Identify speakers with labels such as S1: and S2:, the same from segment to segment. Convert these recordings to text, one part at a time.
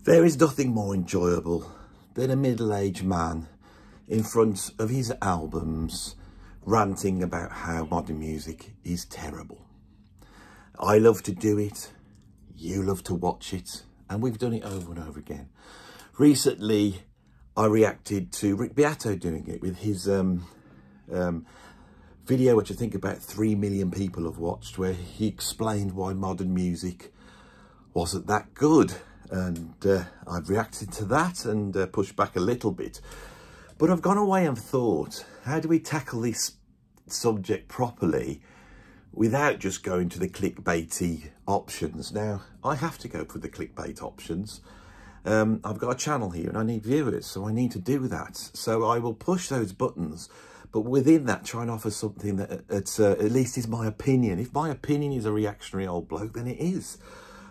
S1: There is nothing more enjoyable than a middle-aged man in front of his albums ranting about how modern music is terrible. I love to do it, you love to watch it, and we've done it over and over again. Recently, I reacted to Rick Beato doing it with his video, which I think about 3 million people have watched, where he explained why modern music wasn't that good. And I've reacted to that and pushed back a little bit. But I've gone away and thought, how do we tackle this subject properly without just going to the clickbaity options? Now, I have to go for the clickbait options. I've got a channel here and I need viewers, so I need to do that. So I will push those buttons, but within that, try and offer something that at least is my opinion. If my opinion is a reactionary old bloke, then it is.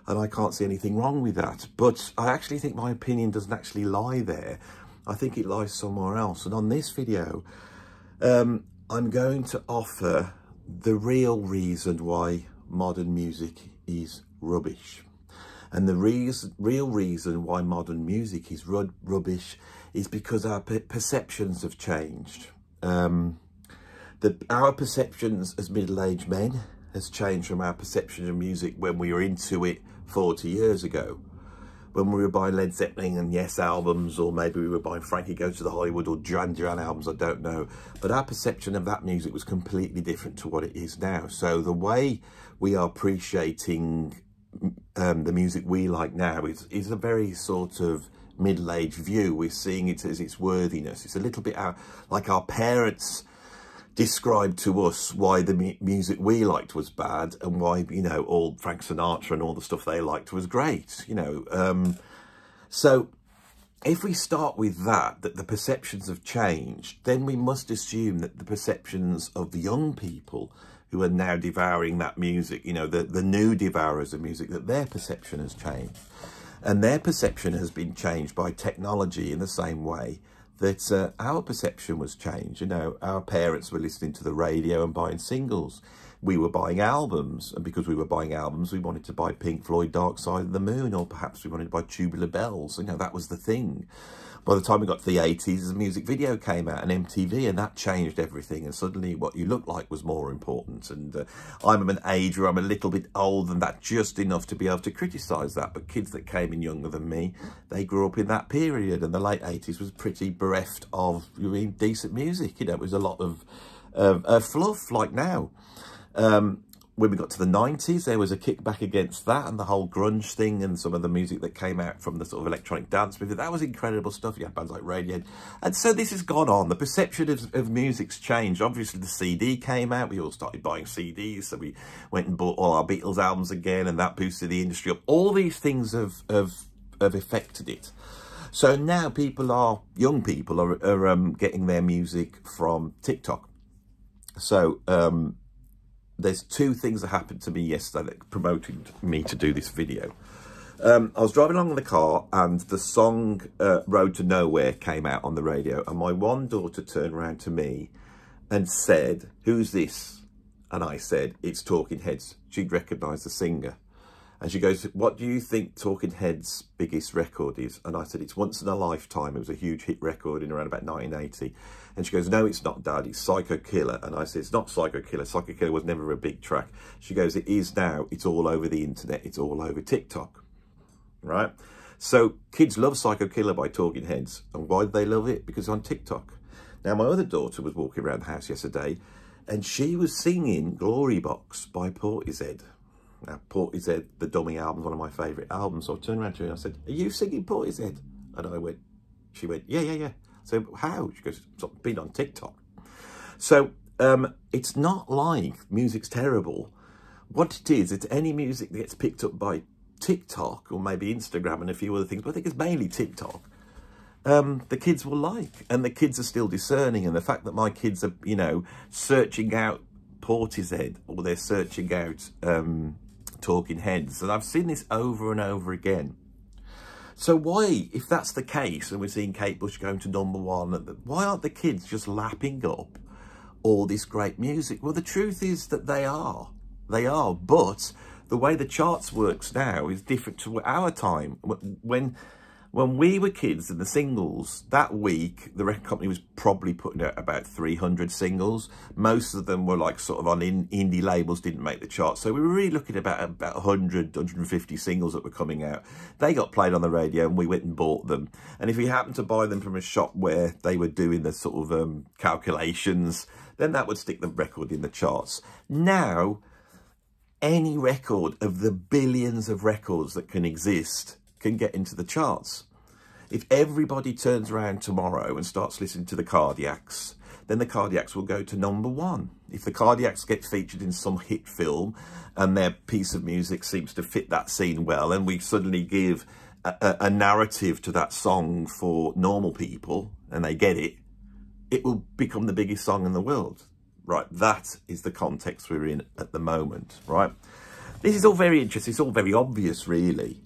S1: And I can't see anything wrong with that. But I actually think my opinion doesn't actually lie there. I think it lies somewhere else. And on this video, I'm going to offer the real reason why modern music is rubbish. And the real reason why modern music is rubbish is because our perceptions have changed. Our perceptions as middle-aged men has changed from our perception of music when we were into it 40 years ago. When we were buying Led Zeppelin and Yes albums, or maybe we were buying Frankie Goes to the Hollywood or Duran Duran albums, I don't know. But our perception of that music was completely different to what it is now. So the way we are appreciating the music we like now is a very sort of middle-aged view. We're seeing it as its worthiness. It's a little bit like our parents described to us why the music we liked was bad and why, you know, all Frank Sinatra and all the stuff they liked was great, you know. So if we start with that the perceptions have changed, then we must assume that the perceptions of the young people who are now devouring that music, you know, the new devourers of music, that their perception has changed. And their perception has been changed by technology in the same way that our perception was changed. You know, our parents were listening to the radio and buying singles. We were buying albums, and because we were buying albums, we wanted to buy Pink Floyd Dark Side of the Moon, or perhaps we wanted to buy Tubular Bells. You know, that was the thing. By the time we got to the 80s, the music video came out and MTV, and that changed everything. And suddenly what you looked like was more important. And I'm an age where I'm a little bit older than that, just enough to be able to criticise that. But kids that came in younger than me, they grew up in that period. And the late 80s was pretty bereft of decent music. You know, it was a lot of fluff like now. When we got to the 90s, there was a kickback against that and the whole grunge thing and some of the music that came out from the sort of electronic dance movement. That was incredible stuff. You had bands like Radiohead. And so this has gone on. The perception of music's changed. Obviously, the CD came out. We all started buying CDs. So we went and bought all our Beatles albums again, and that boosted the industry up. All these things have affected it. So now young people are getting their music from TikTok. So, there's two things that happened to me yesterday that promoted me to do this video. I was driving along in the car and the song Road to Nowhere came out on the radio, and my one daughter turned around to me and said, "Who's this?" And I said, "It's Talking Heads." She'd recognised the singer. And she goes, "What do you think Talking Heads' biggest record is?" And I said, "It's Once in a Lifetime." It was a huge hit record in around about 1980. And she goes, "No, it's not, Dad, it's Psycho Killer." And I said, "It's not Psycho Killer. Psycho Killer was never a big track." She goes, "It is now. It's all over the internet. It's all over TikTok." Right? So kids love Psycho Killer by Talking Heads. And why do they love it? Because it's on TikTok. Now, my other daughter was walking around the house yesterday and she was singing Glory Box by Portishead. Now, Portishead, the Dummy album, is one of my favourite albums. So I turned around to her and I said, "Are you singing Portishead?" And she went, yeah. So how? She goes, "It's been on TikTok." So it's not like music's terrible. What it is, it's any music that gets picked up by TikTok or maybe Instagram and a few other things, but I think it's mainly TikTok. The kids will like, and the kids are still discerning. And the fact that my kids are, you know, searching out Portishead, or they're searching out Talking Heads, and I've seen this over and over again. So why, if that's the case, and we're seeing Kate Bush going to #1, why aren't the kids just lapping up all this great music? Well, the truth is that they are, but the way the charts works now is different to our time. When When we were kids and the singles, that week, the record company was probably putting out about 300 singles. Most of them were like sort of on indie labels, didn't make the charts. So we were really looking at about 100, 150 singles that were coming out. They got played on the radio and we went and bought them. And if we happened to buy them from a shop where they were doing the sort of calculations, then that would stick the record in the charts. Now, any record of the billions of records that can exist can get into the charts. If everybody turns around tomorrow and starts listening to the Cardiacs, then the Cardiacs will go to #1. If the Cardiacs get featured in some hit film and their piece of music seems to fit that scene well, and we suddenly give a narrative to that song for normal people and they get it, it will become the biggest song in the world. Right, that is the context we're in at the moment, right? This is all very interesting. It's all very obvious, really.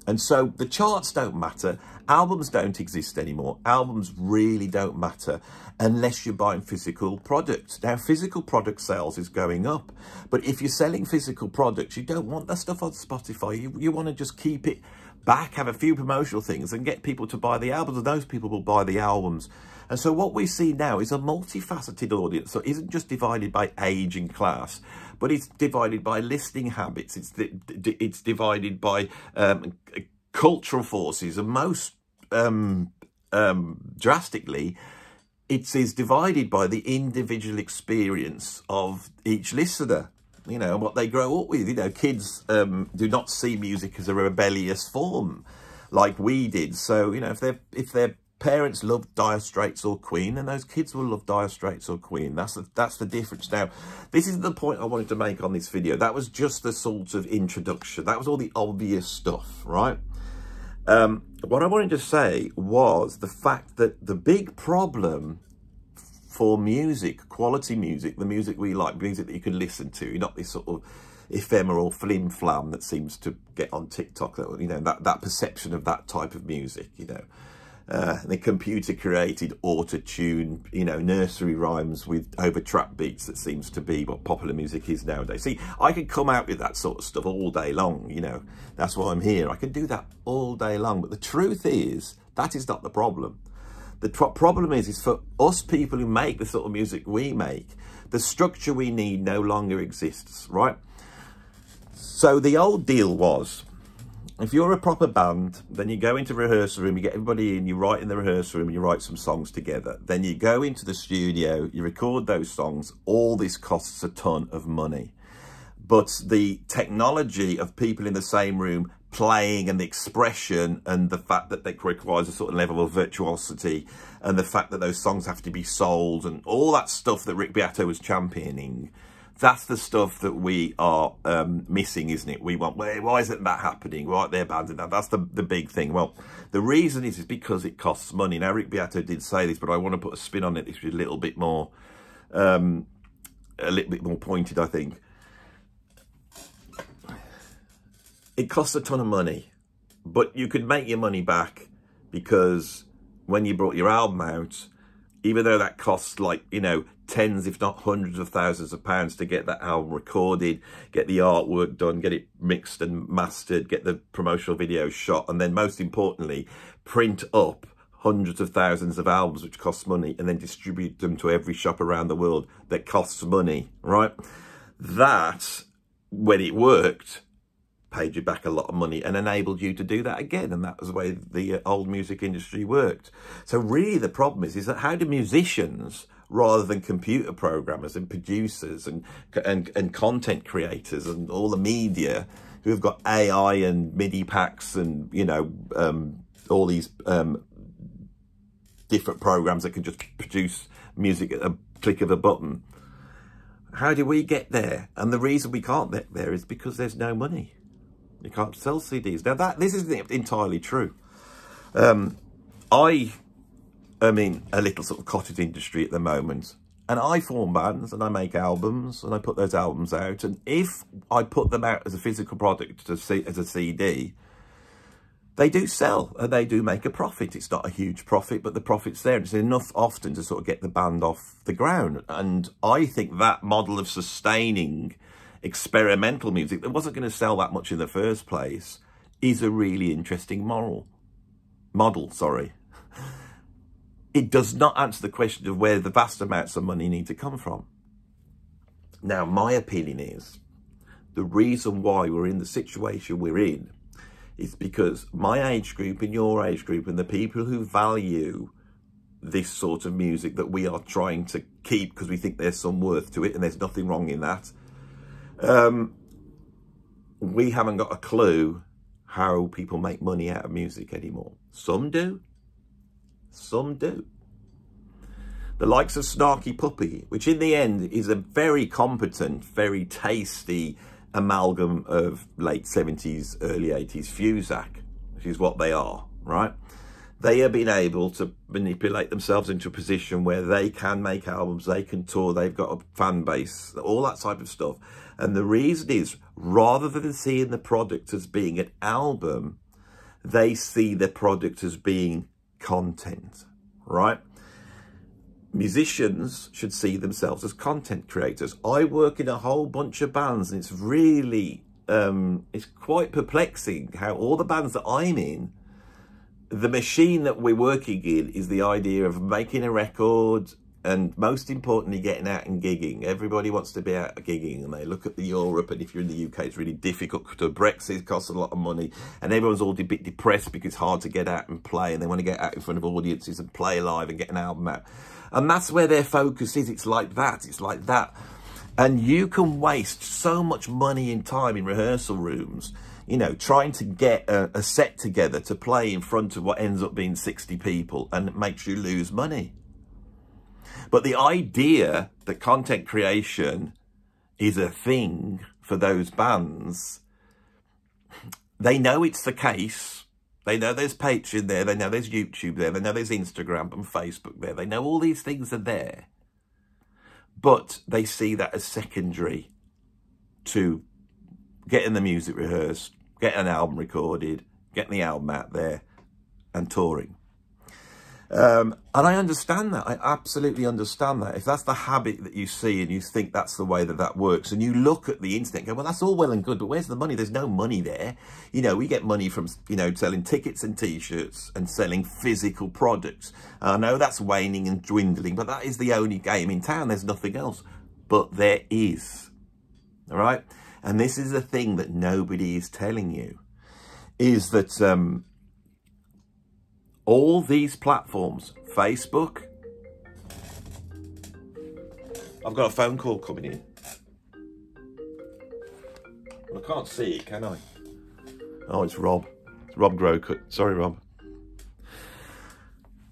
S1: And so the charts don't matter. Albums don't exist anymore. Albums really don't matter unless you're buying physical products. Now, physical product sales is going up. But if you're selling physical products, you don't want that stuff on Spotify. You want to just keep it back, have a few promotional things and get people to buy the albums. And those people will buy the albums. And so what we see now is a multifaceted audience. So it isn't just divided by age and class, but it's divided by listening habits. It's divided by cultural forces, and most drastically, it is divided by the individual experience of each listener. You know, and what they grow up with. You know, kids do not see music as a rebellious form like we did. So, you know, if their parents love Dire Straits or Queen, then those kids will love Dire Straits or Queen. That's the difference. Now, this isn't the point I wanted to make on this video. That was just the sort of introduction. That was all the obvious stuff, right? What I wanted to say was the fact that the big problem for music, quality music, the music we like, music that you can listen to, not this sort of ephemeral flim flam that seems to get on TikTok, that, you know, that perception of that type of music, you know. The computer-created auto-tune, you know, nursery rhymes with over-trap beats that seems to be what popular music is nowadays. See, I could come out with that sort of stuff all day long, you know. That's why I'm here. I can do that all day long. But the truth is, that is not the problem. The problem is for us people who make the sort of music we make, the structure we need no longer exists, right? So the old deal was, if you're a proper band, then you go into rehearsal room, you get everybody in, you write in the rehearsal room, you write some songs together. Then you go into the studio, you record those songs. All this costs a ton of money. But the technology of people in the same room playing and the expression and the fact that it requires a sort of level of virtuosity and the fact that those songs have to be sold and all that stuff that Rick Beato was championing, that's the stuff that we are missing, isn't it? We want, why isn't that happening? Why aren't they abandoning that? That's the big thing. Well, the reason is because it costs money. Now, Rick Beato did say this, but I want to put a spin on it. This is a little bit more pointed, I think. It costs a ton of money, but you could make your money back because when you brought your album out, even though that costs like, you know, tens, if not hundreds of thousands of pounds to get that album recorded, get the artwork done, get it mixed and mastered, get the promotional videos shot, and then most importantly, print up hundreds of thousands of albums, which costs money, and then distribute them to every shop around the world that costs money, right? That, when it worked, paid you back a lot of money and enabled you to do that again. And that was the way the old music industry worked. So really the problem is that how do musicians, rather than computer programmers and producers and content creators and all the media who have got AI and MIDI packs and, you know, all these different programs that can just produce music at a click of a button, how do we get there? And the reason we can't get there is because there's no money. You can't sell CDs. Now, this isn't entirely true. I'm in a little sort of cottage industry at the moment. And I form bands and I make albums and I put those albums out. And if I put them out as a physical product, as a CD, they do sell and they do make a profit. It's not a huge profit, but the profit's there. It's enough often to sort of get the band off the ground. And I think that model of sustaining experimental music that wasn't going to sell that much in the first place is a really interesting model. model, sorry, it does not answer the question of where the vast amounts of money need to come from. Now, my opinion is the reason why we're in the situation we're in is because my age group and your age group and the people who value this sort of music that we are trying to keep because we think there's some worth to it, and there's nothing wrong in that, we haven't got a clue how people make money out of music anymore. Some do. Some do. The likes of Snarky Puppy, which in the end is a very competent, very tasty amalgam of late 70s, early 80s Fuzak, which is what they are, right? They have been able to manipulate themselves into a position where they can make albums, they can tour, they've got a fan base, all that type of stuff. And the reason is, rather than seeing the product as being an album, they see the product as being content, right? Musicians should see themselves as content creators. I work in a whole bunch of bands, and it's really, it's quite perplexing how all the bands that I'm in, the machine that we're working in is the idea of making a record and, most importantly, getting out and gigging. Everybody wants to be out gigging, and they look at Europe, and if you're in the UK, it's really difficult to Brexit, costs a lot of money, and everyone's all a bit depressed because it's hard to get out and play, and they want to get out in front of audiences and play live and get an album out. And that's where their focus is. It's like that. It's like that. And you can waste so much money and time in rehearsal rooms, you know, trying to get a set together to play in front of what ends up being 60 people, and it makes you lose money. But the idea that content creation is a thing for those bands, they know it's the case. They know there's Patreon there. They know there's YouTube there. They know there's Instagram and Facebook there. They know all these things are there. But they see that as secondary to getting the music rehearsed, getting an album recorded, getting the album out there, and touring. And I understand that. I absolutely understand that. If that's the habit that you see and you think that's the way that that works, and you look at the internet and go, well, that's all well and good, but where's the money? There's no money there. You know, we get money from, you know, selling tickets and T-shirts and selling physical products. I know that's waning and dwindling, but that is the only game in town. There's nothing else. But there is. All right? And this is the thing that nobody is telling you, is that all these platforms, Facebook, I've got a phone call coming in. Well, I can't see it, can I? Oh, it's Rob. It's Rob Growcut. Sorry, Rob.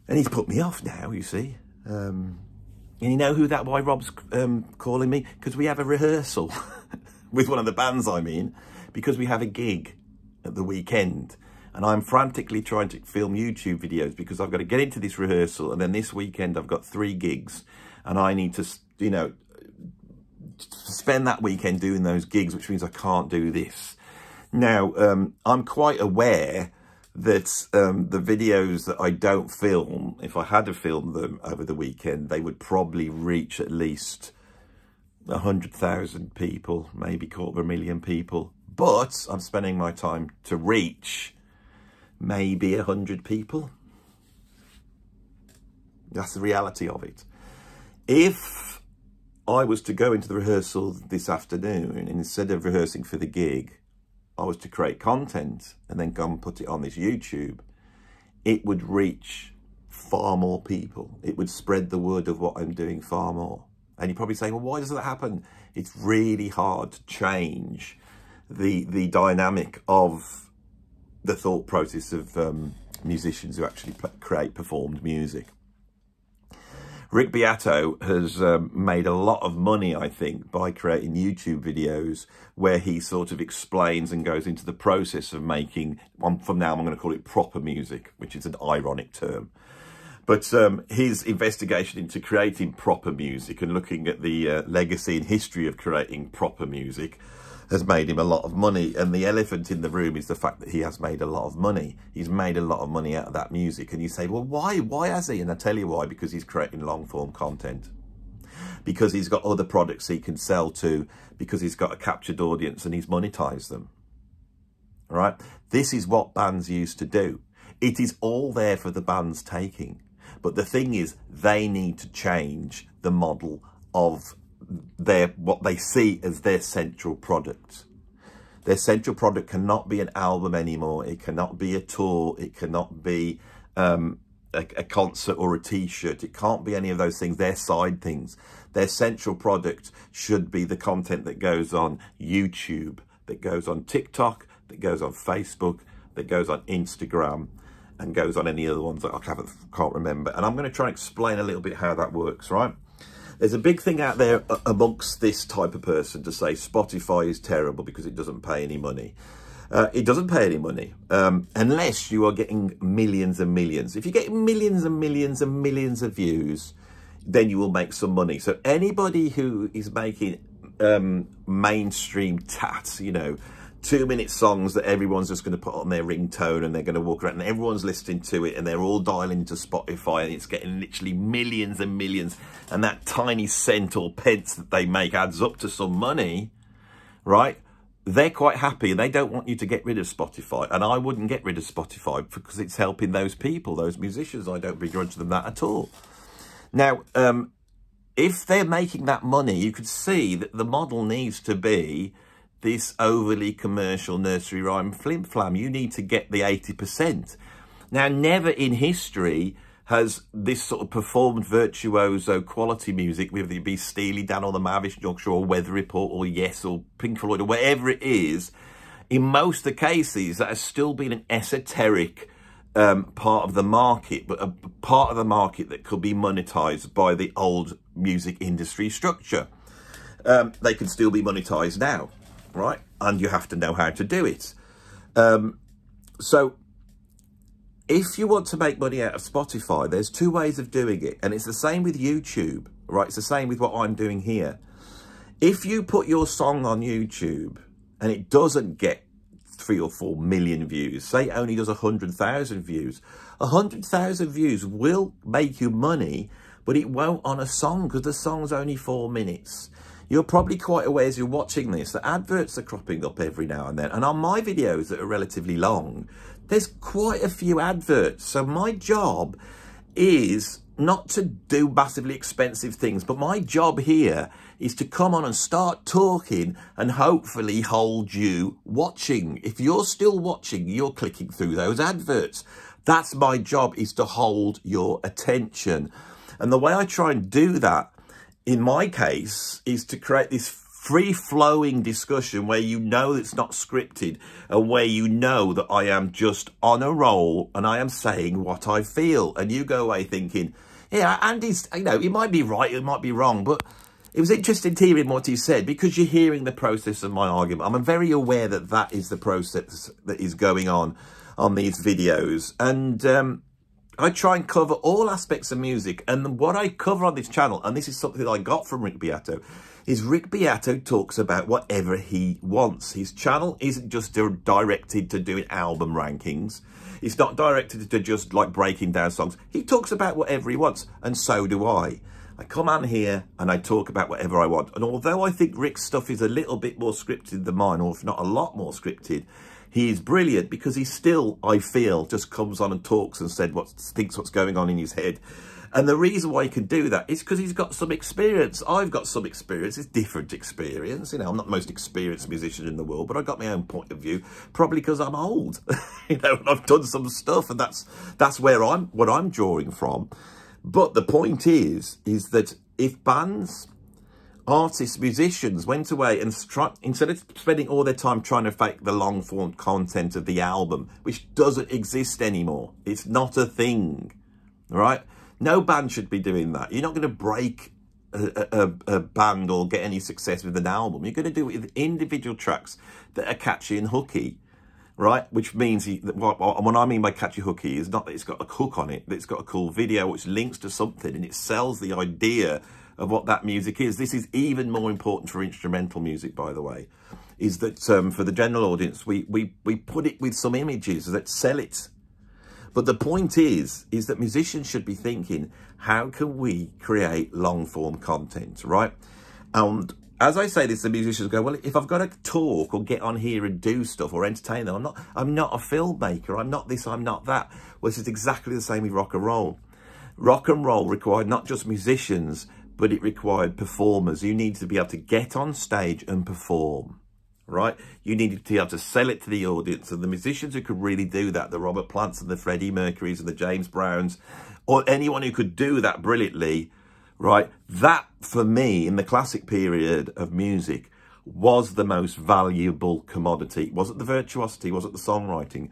S1: And he's put me off now, you see. And you know why Rob's calling me? Because we have a rehearsal with one of the bands I'm in, because we have a gig at the weekend. And I'm frantically trying to film YouTube videos because I've got to get into this rehearsal. And then this weekend, I've got 3 gigs. And I need to, you know, spend that weekend doing those gigs, which means I can't do this. Now, I'm quite aware that the videos that I don't film, if I had to film them over the weekend, they would probably reach at least 100,000 people, maybe 250,000 people. But I'm spending my time to reach maybe 100 people. That's the reality of it. If I was to go into the rehearsal this afternoon, and instead of rehearsing for the gig, I was to create content and then go and put it on this YouTube, it would reach far more people. It would spread the word of what I'm doing far more. And you're probably saying, well, why does that happen? It's really hard to change the dynamic of the thought process of musicians who actually create performed music. Rick Beato has made a lot of money, I think, by creating YouTube videos where he sort of explains and goes into the process of making, from now I'm going to call it proper music, which is an ironic term. But his investigation into creating proper music and looking at the legacy and history of creating proper music has made him a lot of money. And the elephant in the room is the fact that he has made a lot of money. He's made a lot of money out of that music. And you say, well, why? Why has he? And I tell you why. Because he's creating long form content. Because he's got other products he can sell to. Because he's got a captured audience and he's monetized them. All right? This is what bands used to do. It is all there for the band's taking. But the thing is, they need to change the model of what they see as their central product. Their central product cannot be an album anymore. It cannot be a tour. It cannot be a concert or a t-shirt. It can't be any of those things. They're side things. Their central product should be the content that goes on YouTube, that goes on TikTok, that goes on Facebook, that goes on Instagram, and goes on any other ones that I can't remember. And I'm going to try and explain a little bit how that works, right? There's a big thing out there amongst this type of person to say Spotify is terrible because it doesn't pay any money. It doesn't pay any money unless you are getting millions and millions. If you get millions and millions and millions of views, then you will make some money. So anybody who is making mainstream tats, you know, 2-minute songs that everyone's just going to put on their ringtone and they're going to walk around and everyone's listening to it and they're all dialing into Spotify and it's getting literally millions and millions, and that tiny cent or pence that they make adds up to some money, right? They're quite happy and they don't want you to get rid of Spotify. And I wouldn't get rid of Spotify because it's helping those people, those musicians. I don't begrudge them that at all. Now, if they're making that money, you could see that the model needs to be this overly commercial nursery rhyme flim-flam. You need to get the 80%. Now, never in history has this sort of performed virtuoso quality music, whether it be Steely Dan or the Mavish Yorkshire or Weather Report or Yes or Pink Floyd or whatever it is, in most of the cases, that has still been an esoteric part of the market, but a part of the market that could be monetized by the old music industry structure. They can still be monetized now, right? And you have to know how to do it. So if you want to make money out of Spotify, there's 2 ways of doing it. And it's the same with YouTube, right? It's the same with what I'm doing here. If you put your song on YouTube and it doesn't get 3 or 4 million views, say it only does 100,000 views, 100,000 views will make you money, but it won't on a song because the song's only 4 minutes. You're probably quite aware as you're watching this that adverts are cropping up every now and then. And on my videos that are relatively long, there's quite a few adverts. So my job is not to do massively expensive things, but my job here is to come on and start talking and hopefully hold you watching. If you're still watching, you're clicking through those adverts. That's my job, is to hold your attention. And the way I try and do that, in my case, is to create this free-flowing discussion where you know it's not scripted and where you know that I am just on a roll and I am saying what I feel. And you go away thinking, yeah, Andy's, you know, he might be right, he might be wrong, but it was interesting to hear him what he said because you're hearing the process of my argument. I'm very aware that that is the process that is going on these videos. And I try and cover all aspects of music, and what I cover on this channel, and this is something that I got from Rick Beato, is Rick Beato talks about whatever he wants. His channel isn't just directed to doing album rankings. It's not directed to just like breaking down songs. He talks about whatever he wants, and so do I. I come on here and I talk about whatever I want. And although I think Rick's stuff is a little bit more scripted than mine, or if not a lot more scripted, he is brilliant because he still, I feel, just comes on and talks and thinks what's going on in his head. And the reason why he can do that is because he's got some experience. I've got some experience. It's different experience. You know, I'm not the most experienced musician in the world, but I've got my own point of view, probably because I'm old. You know, and I've done some stuff, and that's where what I'm drawing from. But the point is that if bands, artists, musicians went away and instead of spending all their time trying to fake the long form content of the album, which doesn't exist anymore, it's not a thing, right? No band should be doing that. You're not going to break a band or get any success with an album. You're going to do it with individual tracks that are catchy and hooky, right? Which means what I mean by catchy hooky is not that it's got a hook on it, that it's got a cool video which links to something and it sells the idea of what that music is. This is even more important for instrumental music, by the way, is that for the general audience, we put it with some images that sell it. But the point is that musicians should be thinking, how can we create long form content, right? And as I say this, the musicians go, well, if I've got to talk or get on here and do stuff or entertain them, I'm not a filmmaker. I'm not this, I'm not that. Well, this is exactly the same with rock and roll. Rock and roll required not just musicians, but it required performers. You need to be able to get on stage and perform, right? You needed to be able to sell it to the audience. And the musicians who could really do that, the Robert Plants and the Freddie Mercurys and the James Browns, or anyone who could do that brilliantly, right? That, for me, in the classic period of music, was the most valuable commodity. It wasn't the virtuosity, it wasn't the songwriting.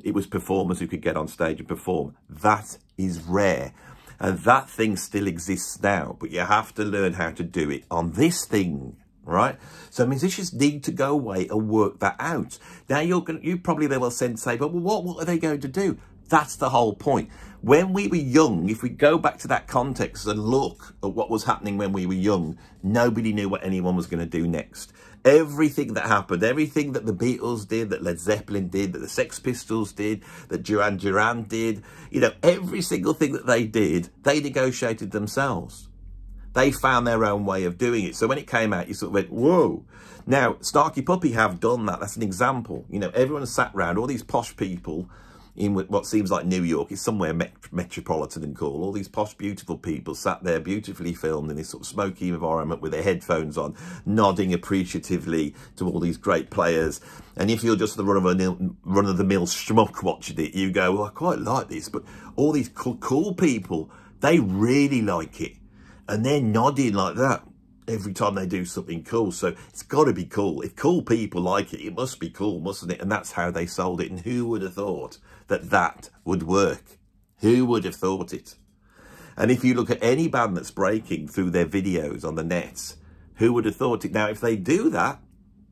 S1: It was performers who could get on stage and perform. That is rare. And that thing still exists now, but you have to learn how to do it on this thing, right? So musicians need to go away and work that out. Now you probably then will say, but what are they going to do? That's the whole point. When we were young, if we go back to that context and look at what was happening when we were young, nobody knew what anyone was going to do next. Everything that happened, everything that the Beatles did, that Led Zeppelin did, that the Sex Pistols did, that Duran Duran did, you know, every single thing that they did, they negotiated themselves. They found their own way of doing it. So when it came out, you sort of went, whoa. Now, Snarky Puppy have done that. That's an example. You know, everyone sat around, all these posh people in what seems like New York. It's somewhere metropolitan and cool. All these posh, beautiful people sat there, beautifully filmed in this sort of smoky environment with their headphones on, nodding appreciatively to all these great players. And if you're just the run-of-the-mill schmuck watching it, you go, well, I quite like this. But all these cool people, they really like it. And they're nodding like that every time they do something cool. So it's got to be cool. If cool people like it, it must be cool, mustn't it? And that's how they sold it. And who would have thought that that would work? Who would have thought it? And if you look at any band that's breaking through their videos on the net, who would have thought it? Now, if they do that,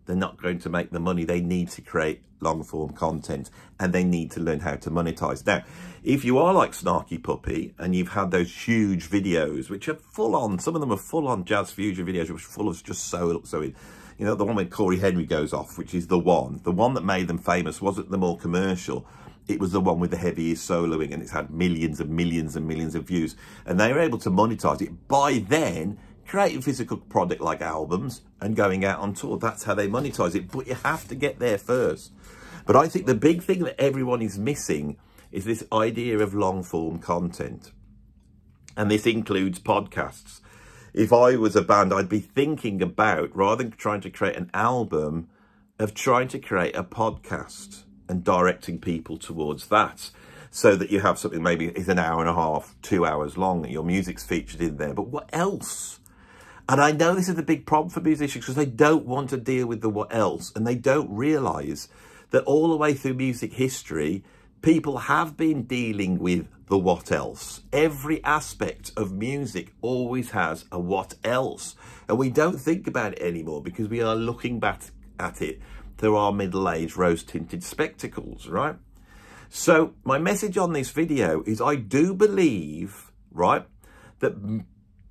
S1: they're not going to make the money. They need to create long-form content and they need to learn how to monetize. Now, if you are like Snarky Puppy and you've had those huge videos, which are full on, some of them are full on jazz fusion videos, which are full of just so you know, the one where Corey Henry goes off, which is the one that made them famous wasn't the more commercial. It was the one with the heaviest soloing, and it's had millions and millions and millions of views. And they were able to monetize it by then creating physical product like albums and going out on tour. That's how they monetize it. But you have to get there first. But I think the big thing that everyone is missing is this idea of long form content. And this includes podcasts. If I was a band, I'd be thinking about, rather than trying to create an album, of trying to create a podcast and directing people towards that, so that you have something maybe is an hour and a half, 2 hours long, and your music's featured in there. But what else? And I know this is the big problem for musicians because they don't want to deal with the what else, and they don't realise that all the way through music history, people have been dealing with the what else. Every aspect of music always has a what else. And we don't think about it anymore because we are looking back at it through our middle-aged rose-tinted spectacles, right? So my message on this video is I do believe, right, that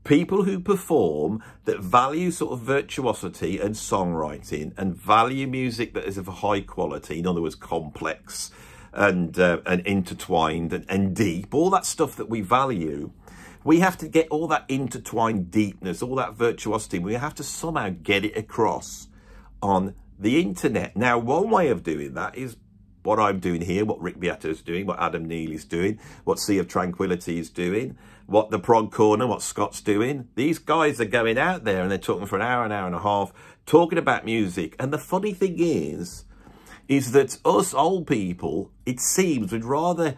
S1: people who perform, that value sort of virtuosity and songwriting and value music that is of a high quality, in other words, complex and intertwined and deep, all that stuff that we value, we have to get all that intertwined deepness, all that virtuosity, we have to somehow get it across on the internet. Now, one way of doing that is what I'm doing here, what Rick Beato is doing, what Adam Neely's doing, what Sea of Tranquility is doing, what the Prog Corner, what Scott's doing. These guys are going out there and they're talking for an hour and a half, talking about music. And the funny thing is that us old people, it seems, would rather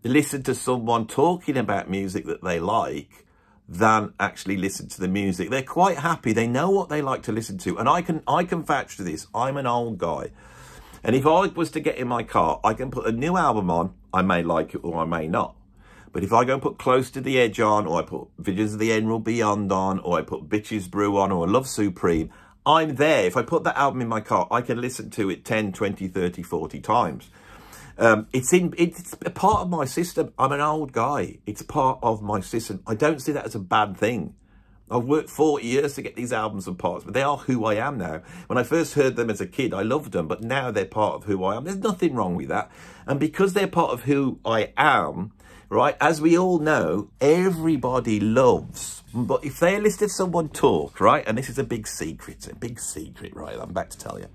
S1: listen to someone talking about music that they like than actually listen to the music. They're quite happy. They know what they like to listen to. And I can vouch to this. I'm an old guy. And if I was to get in my car, I can put a new album on. I may like it or I may not. But if I go and put Close to the Edge on, or I put Visions of the Emerald Beyond on, or I put Bitches Brew on, or Love Supreme, I'm there. If I put that album in my car, I can listen to it 10, 20, 30, 40 times. It's a part of my system. I'm an old guy. It's part of my system. I don't see that as a bad thing. I've worked 40 years to get these albums and parts, but they are who I am now. When I first heard them as a kid, I loved them, but now they're part of who I am. There's nothing wrong with that. And because they're part of who I am, right? As we all know, everybody loves, but if they listen to someone talk, right? And this is a big secret, right? I'm about to tell you.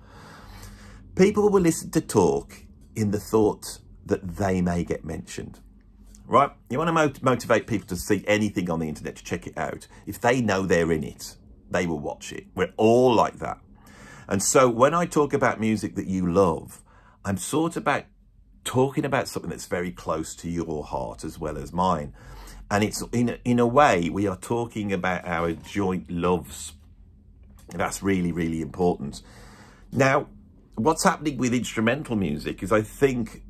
S1: People will listen to talk in the thought that they may get mentioned, right? You want to motivate people to see anything on the internet, to check it out. If they know they're in it, they will watch it. We're all like that. And so when I talk about music that you love, I'm sort of talking about something that's very close to your heart as well as mine. And it's in a way, we are talking about our joint loves. That's really, really important. Now, what's happening with instrumental music is I think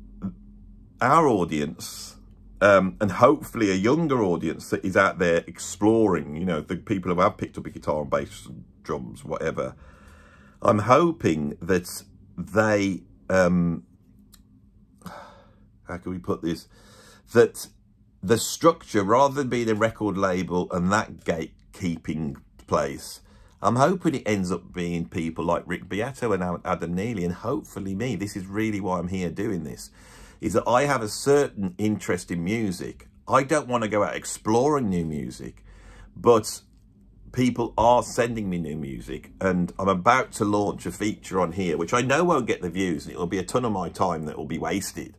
S1: our audience, and hopefully a younger audience that is out there exploring, you know, the people who have picked up a guitar and bass and drums, whatever, I'm hoping that they, how can we put this, that the structure, rather than being a record label and that gatekeeping place, I'm hoping it ends up being people like Rick Beato and Adam Neely, and hopefully me. This is really why I'm here doing this, is that I have a certain interest in music. I don't want to go out exploring new music, but people are sending me new music, and I'm about to launch a feature on here, which I know won't get the views, and it'll be a ton of my time that will be wasted.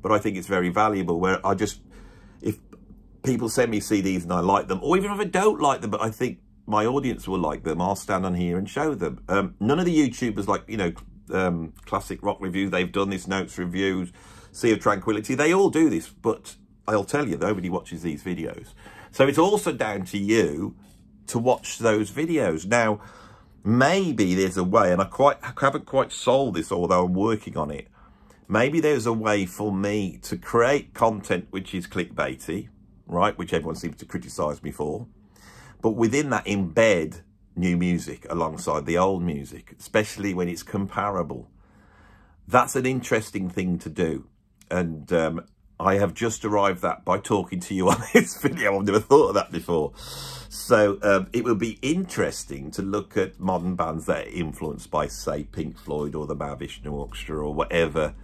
S1: But I think it's very valuable, where if people send me CDs and I like them, or even if I don't like them, but I think my audience will like them, I'll stand on here and show them. None of the YouTubers, like, you know, Classic Rock Review, they've done this, Notes Reviews, Sea of Tranquility, they all do this, but I'll tell you, nobody watches these videos. So it's also down to you to watch those videos. Now, maybe there's a way, and I haven't quite solved this, although I'm working on it. Maybe there's a way for me to create content which is clickbaity, right? Which everyone seems to criticize me for. But within that, embed new music alongside the old music, especially when it's comparable. That's an interesting thing to do. And I have just arrived at by talking to you on this video. I've never thought of that before. So it would be interesting to look at modern bands that are influenced by, say, Pink Floyd or the Mahavishnu Orchestra or whatever,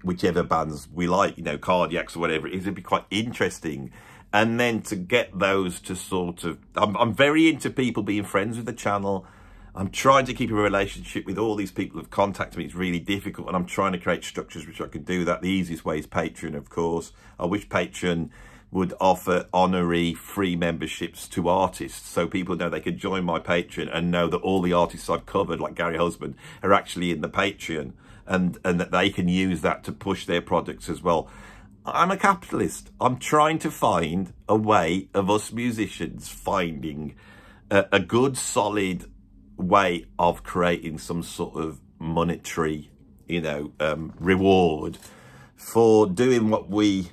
S1: whichever bands we like, you know, Cardiacs or whatever it is. It'd be quite interesting. And then to get those to sort of, I'm very into people being friends with the channel. I'm trying to keep a relationship with all these people who've contacted me. It's really difficult, and I'm trying to create structures which I can do that. The easiest way is Patreon, of course. I wish Patreon would offer honorary free memberships to artists, so people know they can join my Patreon and know that all the artists I've covered, like Gary Husband, are actually in the Patreon, and that they can use that to push their products as well. I'm a capitalist. I'm trying to find a way of us musicians finding a good, solid way of creating some sort of monetary, you know, reward for doing what we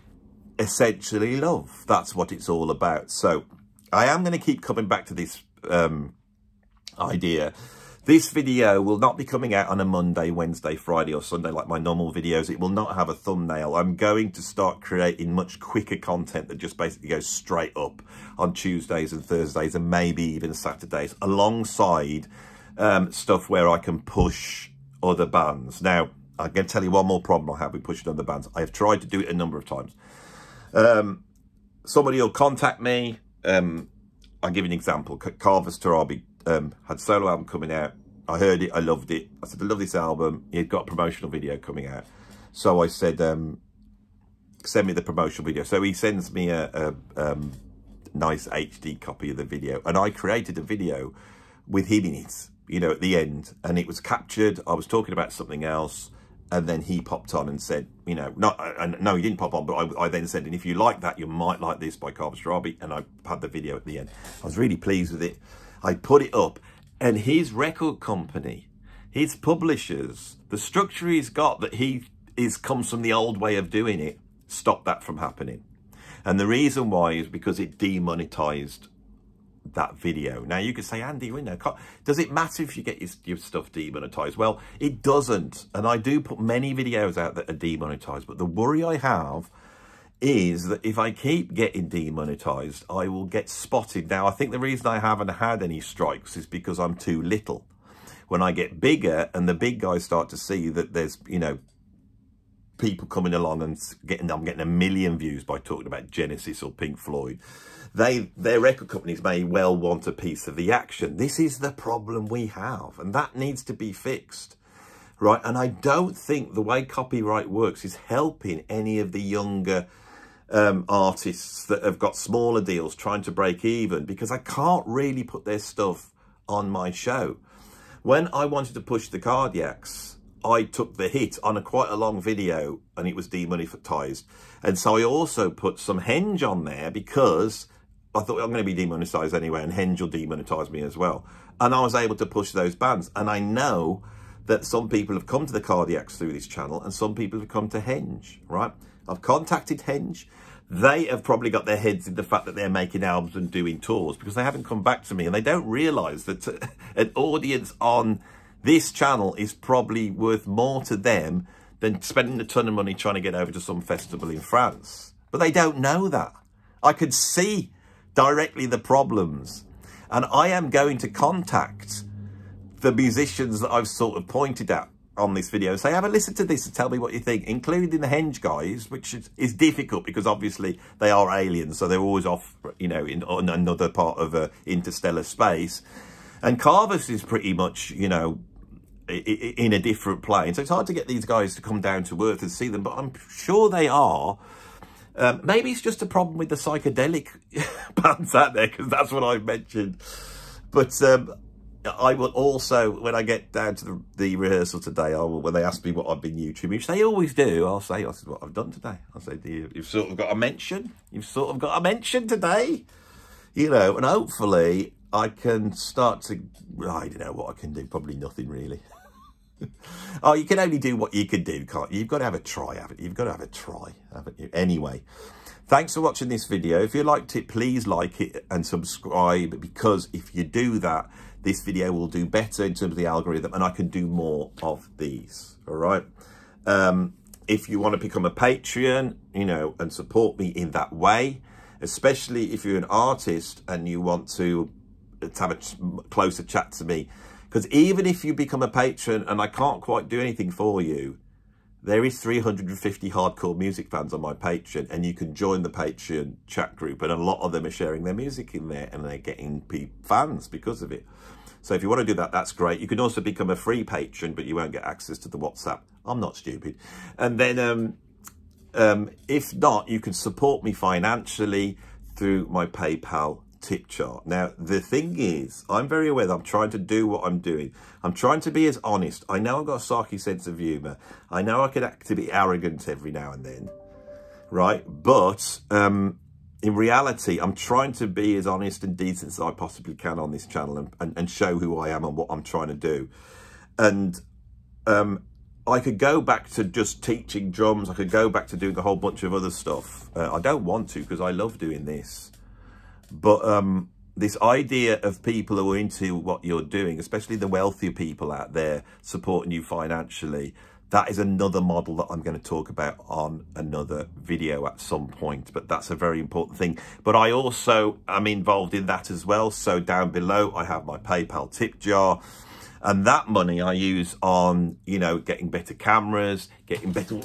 S1: essentially love. That's what it's all about. So I am going to keep coming back to this idea. This video will not be coming out on a Monday, Wednesday, Friday or Sunday like my normal videos. It will not have a thumbnail. I'm going to start creating much quicker content that just basically goes straight up on Tuesdays and Thursdays and maybe even Saturdays, alongside stuff where I can push other bands. Now, I'm going to tell you one more problem I have with pushing other bands. I have tried to do it a number of times. Somebody will contact me. I'll give you an example. Carvers Tarabi had solo album coming out. I heard it, I loved it. I said, I love this album. He'd got a promotional video coming out. So I said, send me the promotional video. So he sends me a nice HD copy of the video. And I created a video with him in it, you know, at the end. And it was captured. I was talking about something else. And then he popped on and said, you know, no, he didn't pop on, but I then said, and if you like that, you might like this by Carvers Tarabi. And I had the video at the end. I was really pleased with it. I put it up, and his record company, his publishers, the structure he's got that comes from the old way of doing it, stopped that from happening. And the reason why is because it demonetized that video. Now you could say, Andy, you know, does it matter if you get your stuff demonetized? Well, it doesn't. And I do put many videos out that are demonetized, but the worry I have is that if I keep getting demonetized, I will get spotted. Now, I think the reason I haven't had any strikes is because I'm too little. When I get bigger and the big guys start to see that there's, you know, people coming along and I'm getting 1 million views by talking about Genesis or Pink Floyd. Their record companies may well want a piece of the action. This is the problem we have, and that needs to be fixed, right? And I don't think the way copyright works is helping any of the younger artists that have got smaller deals trying to break even, because I can't really put their stuff on my show. When I wanted to push the Cardiacs, I took the hit on quite a long video and it was demonetized. And so I also put some Henge on there because I thought I'm going to be demonetized anyway, and Henge will demonetize me as well. And I was able to push those bands. And I know that some people have come to the Cardiacs through this channel and some people have come to Henge, right? I've contacted Henge. They have probably got their heads in the fact that they're making albums and doing tours, because they haven't come back to me, and they don't realise that an audience on this channel is probably worth more to them than spending a ton of money trying to get over to some festival in France. But they don't know that. I could see directly the problems, and I am going to contact the musicians that I've sort of pointed at on this video, say, have a listen to this and tell me what you think, including the Henge guys, which is difficult because obviously they are aliens, so they're always off, you know, on another part of interstellar space. And Carvus is pretty much, you know, in a different plane, so it's hard to get these guys to come down to earth and see them, but I'm sure they are. Maybe it's just a problem with the psychedelic bands out there, because that's what I've mentioned. But I will also, when I get down to the rehearsal today, when they ask me what I've been YouTubing, which they always do, I'll say, this is what I've done today. I'll say, you've sort of got a mention. You've sort of got a mention today. You know, and hopefully I can start to, I don't know what I can do. Probably nothing really. Oh, you can only do what you can do, can't you? You've got to have a try, haven't you? You've got to have a try, haven't you? Anyway, thanks for watching this video. If you liked it, please like it and subscribe, because if you do that, this video will do better in terms of the algorithm, and I can do more of these, all right? If you want to become a Patreon, you know, and support me in that way, especially if you're an artist and you want to have a closer chat to me, because even if you become a patron and I can't quite do anything for you, there is 350 hardcore music fans on my Patreon, and you can join the Patreon chat group, and a lot of them are sharing their music in there, and they're getting fans because of it. So if you want to do that, that's great. You can also become a free patron, but you won't get access to the WhatsApp. I'm not stupid. And then if not, you can support me financially through my PayPal tip jar. Now, the thing is, I'm very aware that I'm trying to do what I'm doing. I'm trying to be as honest. I know I've got a sarky sense of humour. I know I can act to be arrogant every now and then, right? But in reality, I'm trying to be as honest and decent as I possibly can on this channel, and show who I am and what I'm trying to do. And I could go back to just teaching drums. I could go back to doing a whole bunch of other stuff. I don't want to, because I love doing this. But this idea of people who are into what you're doing, especially the wealthier people out there supporting you financially, that is another model that I'm going to talk about on another video at some point. But that's a very important thing. But I also am involved in that as well. So down below, I have my PayPal tip jar. And that money I use on, you know, getting better cameras, getting better...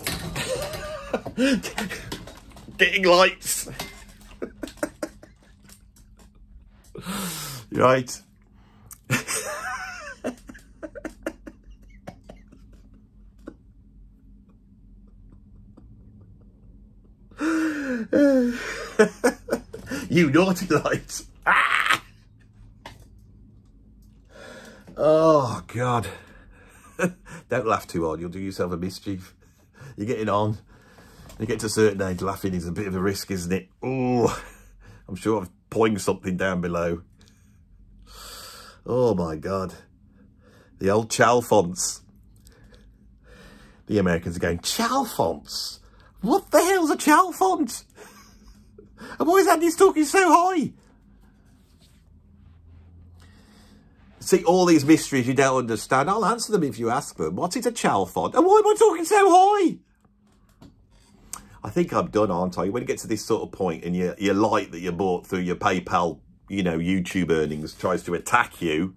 S1: getting lights. Right. You naughty lights. Ah! Oh, God. Don't laugh too hard. You'll do yourself a mischief. You're getting on. You get to a certain age, laughing is a bit of a risk, isn't it? Oh, I'm sure I've poinged something down below. Oh, my God. The old Chalfonts. The Americans are going, Chalfonts? What the hell's a Chalfont? And why is Andy's talking so high? See, all these mysteries you don't understand, I'll answer them if you ask them. What's it a Chalfont? And why am I talking so high? I think I'm done, aren't I? When you get to this sort of point and your light that you bought through your PayPal, you know, YouTube earnings tries to attack you,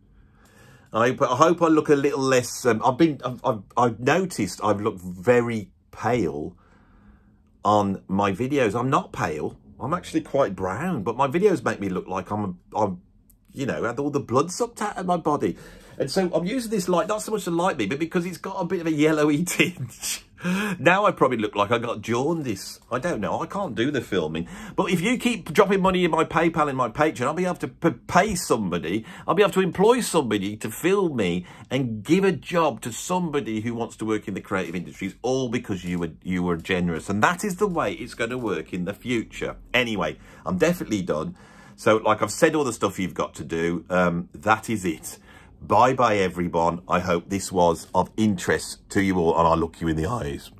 S1: I hope I look a little less... I've noticed I've looked very pale on my videos. I'm not pale. I'm actually quite brown, but my videos make me look like I'm you know, had all the blood sucked out of my body. And so I'm using this light, not so much to light me, but because it's got a bit of a yellowy tinge. Now I probably look like I got jaundice. I don't know. I can't do the filming. But if you keep dropping money in my PayPal and my Patreon, I'll be able to pay somebody. I'll be able to employ somebody to film me and give a job to somebody who wants to work in the creative industries, all because you were generous. And that is the way it's going to work in the future. Anyway, I'm definitely done. So, like I've said, all the stuff you've got to do, that is it. Bye-bye, everyone. I hope this was of interest to you all, and I'll look you in the eyes.